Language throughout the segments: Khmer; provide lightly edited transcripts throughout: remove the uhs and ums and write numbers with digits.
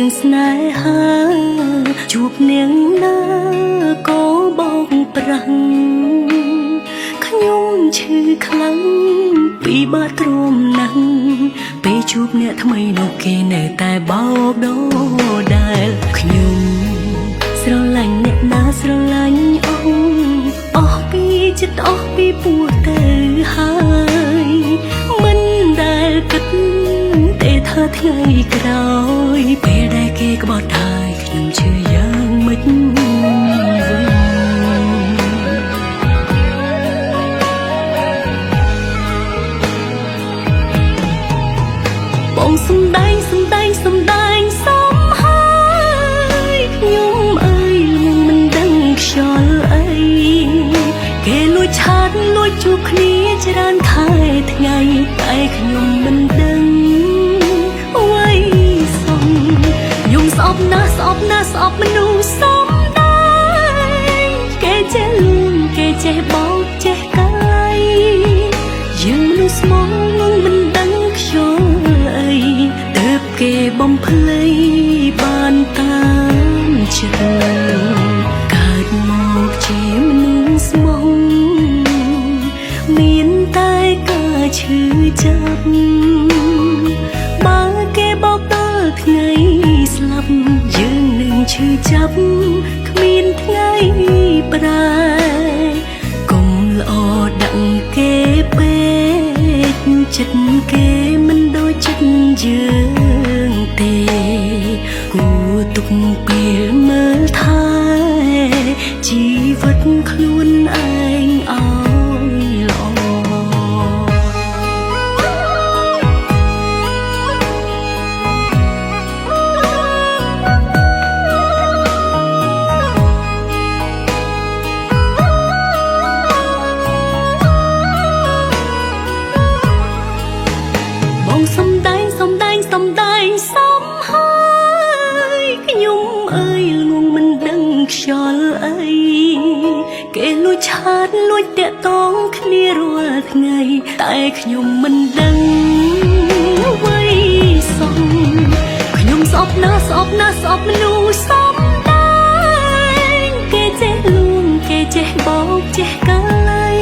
រឿងស្នេហាជួបនាងណាក៏បងប្រាំងខ្ញុំឈឺខ្លាំងពីបាត់ទ្រាំណាស់ពេលជួបអ្នកថ្មីនោះគេនៅតែបោកដោដែលខ្ញុំស្រឡាញ់អ្នកណាស្រឡាញ់អស់ពីចិត្តអស់ពីពោះទៅហើយមិនដែលគិតទេថាថ្ងៃក្រោយពេលដែលគេក្បត់ហើយខ្ញុំឈឺយ៉ាងម៉េចវិញបងសំដែងសំហើយខ្ញុំអើយមិនដឹងខ្យល់អីគេលួចឆាតលួចជួបគ្នាច្រើនខែថ្ងៃតែខ្ញុំមិនដឹងអ្វីសោះខ្ញុំស្អប់ណាស់ស្អប់មនុស្សសំដែងគេចេះលួងគេចេះបោកចេះកាយយើងមនុស្សស្មងមិនដឹងខ្យល់អីទើបគេបំភ្លៃបានតាមចិត្តកើតមកជាមនុស្សស្មងមានតែការឈឺចាប់បើគេបោកដល់ថ្ងៃស្លាប់យើងនឹងឈឺចាប់គ្មានថ្ងៃប្រែកុំល្អដាក់គេពេកចិត្តគេមិនដូចចិត្តយើងទេគួរទុកពេលមើលថែជីវិតខ្លួនឯងឲ្យល្អបងសំដែងហើយខ្ញុំអើយងងមិនដឹងខ្យល់អីគេលួចឆាតលួចតាក់ទងគ្នារាល់ថ្ងៃតែខ្ញុំមិនដឹងអ្វីសោះខ្ញុំស្អប់ណាស់ស្អប់មនុស្សសំដែងគេចេះលួងគេចេះបោកចេះកាយ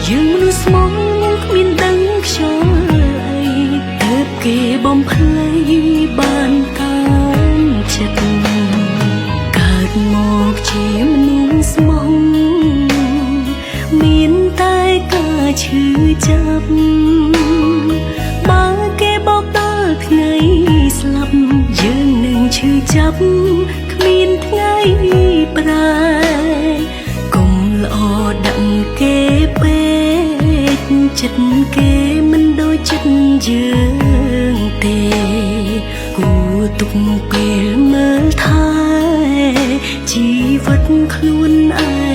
យើងមនុស្សស្មងគ្មានដឹងខ្យល់អីទើបគេបំភ្លៃបានតាមចិត្តកើតមកជាមនុស្សស្មងមានតែការឈឺចាប់បើគេបោកដល់ថ្ងៃស្លាប់យើងនឹងឈឺចាប់គ្មានថ្ងៃប្រែកុំល្អដាក់គេពេកចិត្តគេមិនដូចចិត្តយើងទេគួរទុកពេលមើលថែជីវិតខ្លួនឯង